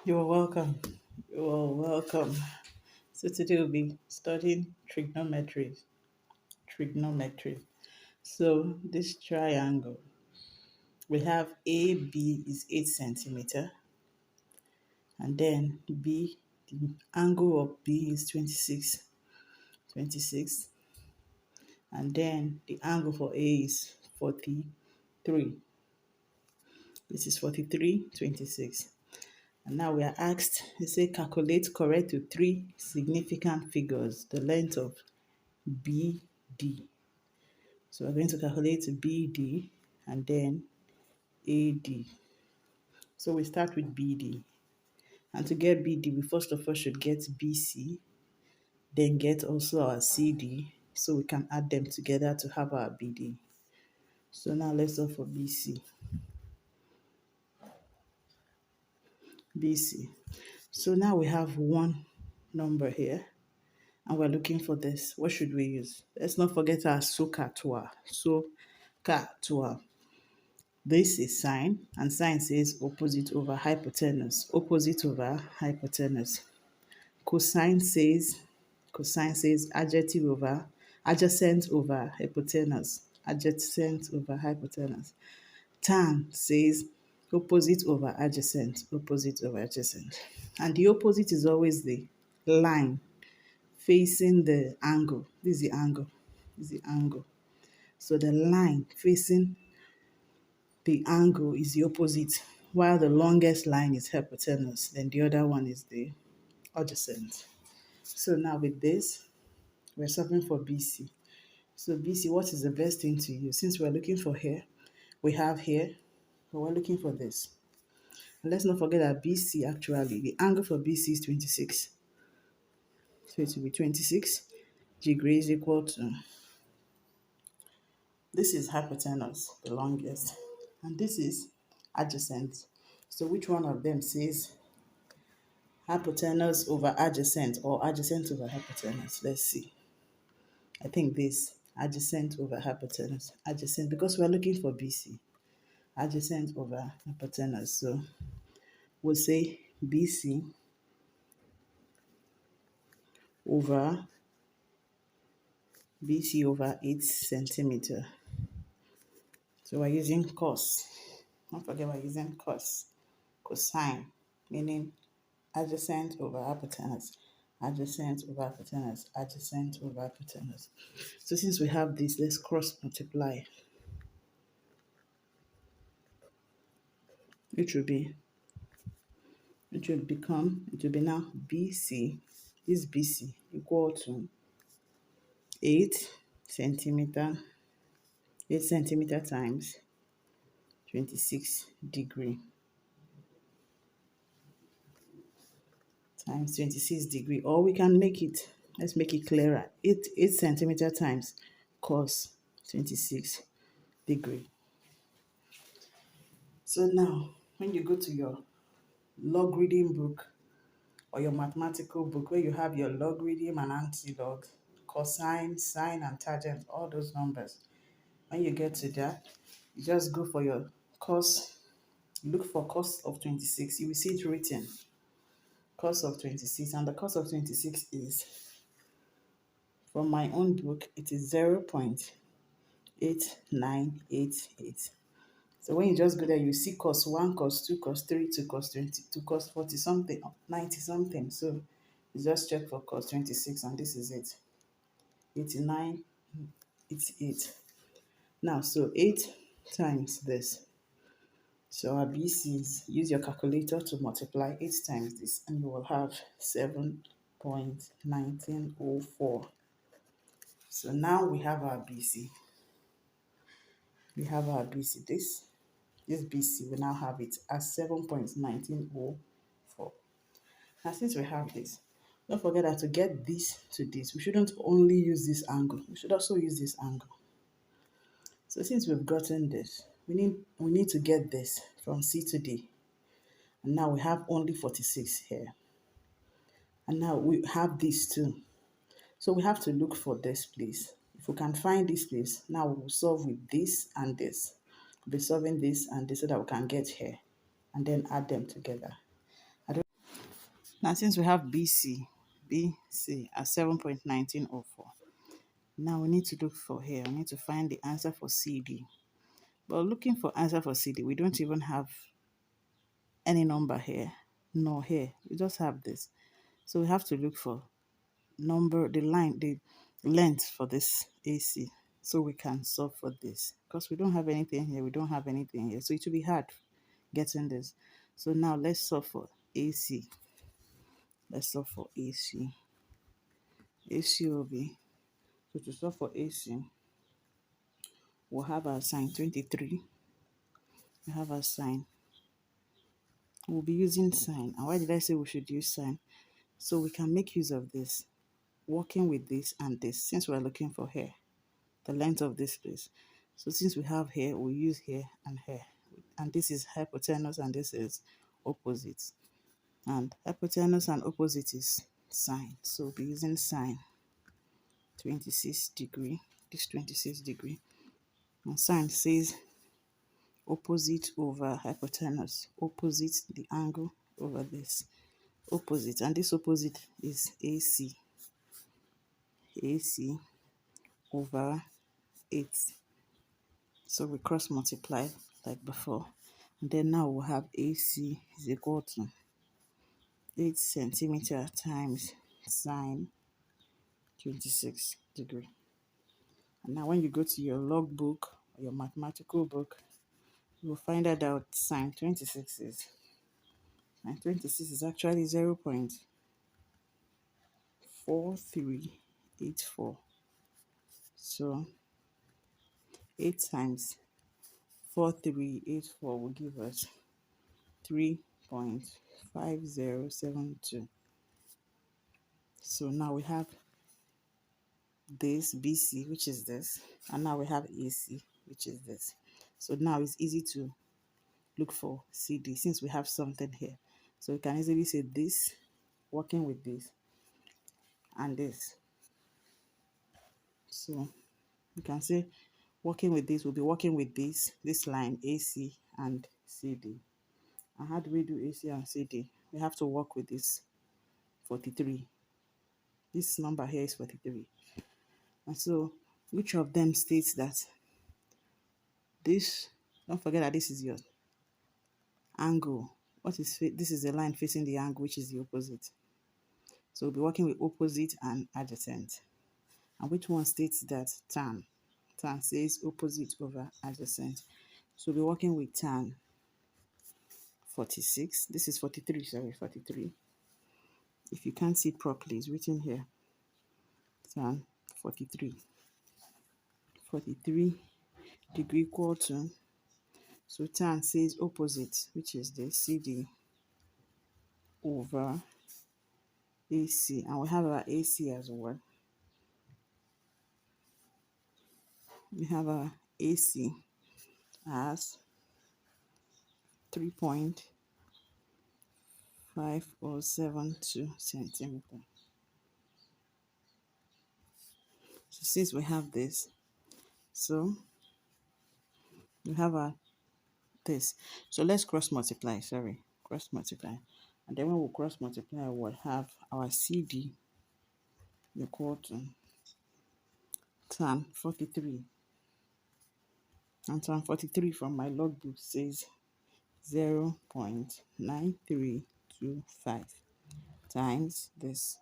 You're welcome. You're welcome. So today we'll be studying trigonometry. Trigonometry. So this triangle, we have AB is 8 centimeter, and then B, the angle of B is 26, and then the angle for A is 43. This is 43, 26. And now we are asked, they say calculate correct to three significant figures, the length of BD. So we're going to calculate BD and then AD. So we start with BD. And to get BD, we first of all should get BC, then get also our CD, so we can add them together to have our BD. So now let's go for BC. BC. So now we have one number here, and we're looking for this. What should we use? Let's not forget our SOHCAHTOA. SOHCAHTOA. This is sine, and sine says opposite over hypotenuse. Opposite over hypotenuse. Cosine says adjacent over hypotenuse. Adjacent over hypotenuse. Tan says opposite over adjacent. Opposite over adjacent. And the opposite is always the line facing the angle. This is the angle. This is the angle. So the line facing the angle is the opposite, while the longest line is hypotenuse, then the other one is the adjacent. So now with this, we're solving for BC. So BC, what is the best thing to use? Since we're looking for here, we have here, but we're looking for this. And let's not forget that BC actually, the angle for BC is 26. So it will be 26 degrees equal to, this is hypotenuse, the longest, and this is adjacent. So which one of them says hypotenuse over adjacent or adjacent over hypotenuse? Let's see. I think this adjacent over hypotenuse. Adjacent, because we're looking for BC. Adjacent over hypotenuse. So we'll say BC over 8 centimeter. So we're using cos. Don't forget we're using cos. Cosine, meaning adjacent over hypotenuse. Adjacent over hypotenuse. Adjacent over hypotenuse. So since we have this, let's cross multiply. It will be now BC, this BC equal to 8 centimeter, 8 centimeter times 26 degree times 26 degree, or we can make it, let's make it clearer, 8 centimeter times cos 26 degree. So now, when you go to your logarithm book or your mathematical book where you have your logarithm and antilog, cosine, sine, and tangent, all those numbers, when you get to that, you just go for your cos, look for cos of 26. You will see it written, cos of 26, and the cos of 26 is, from my own book, it is 0.8988. So when you just go there, you see cos 1, cos 2, cos 3, 2 cos 20, 2 cos 40 something, 90 something. So you just check for cos 26, and this is it. 8988. Now, so 8 times this. So our BC is, use your calculator to multiply 8 times this, and you will have 7.1904. So now we have our BC. We have our BC. This BC, we now have it as 7.1904. Now, since we have this, don't forget that to get this to this, we shouldn't only use this angle. We should also use this angle. So since we've gotten this, we need to get this from C to D. And now we have only 46 here. And now we have this too. So we have to look for this place. If we can find this place, now we will solve with this and this. We'll be solving this and this so that we can get here and then add them together. Now, since we have BC at 7.1904, now we need to look for here. We need to find the answer for CD. But looking for answer for CD, we don't even have any number here, nor here. We just have this. So we have to look for the length for this AC, so we can solve for this. Because we don't have anything here, we don't have anything here. So it will be hard getting this. So now let's solve for AC. Let's solve for AC. AC will be, so to solve for AC, we'll have our sine 23. We have our sine. We'll be using sine. And why did I say we should use sine? So we can make use of this, working with this and this, since we're looking for here, the length of this place. So since we have here, we use here and here. And this is hypotenuse and this is opposite. And hypotenuse and opposite is sine. So we'll be using sine 26 degree, this 26 degree. And sine says opposite over hypotenuse, opposite the angle over this, opposite. And this opposite is AC, AC over 8. So we cross multiply like before. And then now we'll have AC is equal to 8 centimeter times sine 26 degree. And now when you go to your logbook or your mathematical book, you will find out sine 26 is actually 0.4384. So 8 times 4384 will give us 3.5072. So now we have this BC, which is this, and now we have AC, which is this. So now it's easy to look for CD since we have something here. So we can easily say this, working with this, and this. So we can say working with this, we'll be working with this line AC and CD. And how do we do AC and CD? We have to work with this 43. This number here is 43. And so which of them states that this, don't forget that this is your angle. This is the line facing the angle, which is the opposite. So we'll be working with opposite and adjacent. And which one states that tan? Tan says opposite over adjacent. So we'll be working with tan 46. This is 43, sorry, 43. If you can't see it properly, it's written here. Tan 43. 43 degree equal to, so tan says opposite, which is the CD over AC. And we have our AC as well. We have our AC as 3.5072 centimeter. So since we have this, so we have our this. So let's cross multiply, cross multiply. And then when we cross multiply, we'll have our CD equal to tan 43. And tan 43 from my logbook says 0.9325 times this.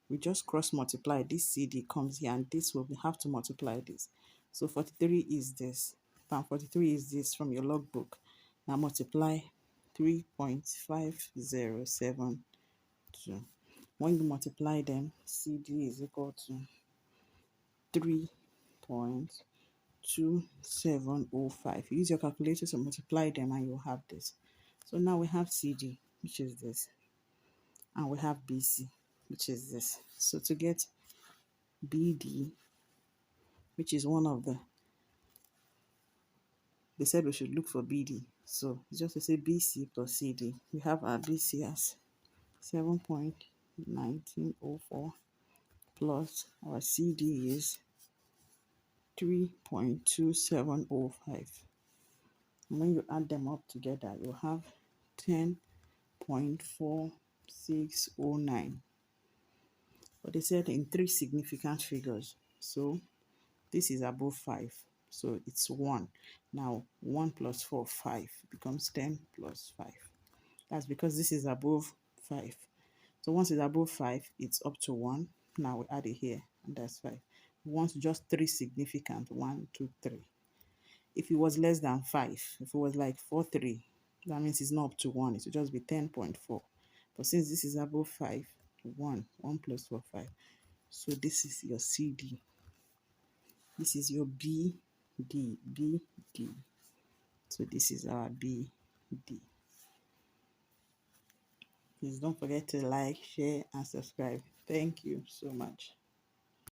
We just cross multiply. This CD comes here and this will have to multiply this. So 43 is this. Tan 43 is this from your logbook. Now multiply 3.5072. When you multiply them, CD is equal to 3.2705. Use your calculator to multiply them and you'll have this. So now we have CD, which is this, and we have BC, which is this. So to get BD, which is one of they said we should look for BD. So it's just to say BC plus CD. We have our BC as 7.1904 plus our CD is 3.2705. And when you add them up together, you have 10.4 609. But they said in three significant figures. So this is above 5. So it's 1. Now 1 plus 4, 5 becomes 10 plus 5. That's because this is above 5. So once it's above 5, it's up to 1. Now we add it here, and that's 5. We want just 3 significant. 1, 2, 3. If it was less than 5, if it was like 4, 3, that means it's not up to 1. It will just be 10.4. But since this is above 5, 1. 1 plus 4, 5. So this is your CD. This is your BD. BD. So this is our BD. Please don't forget to like, share, and subscribe. Thank you so much.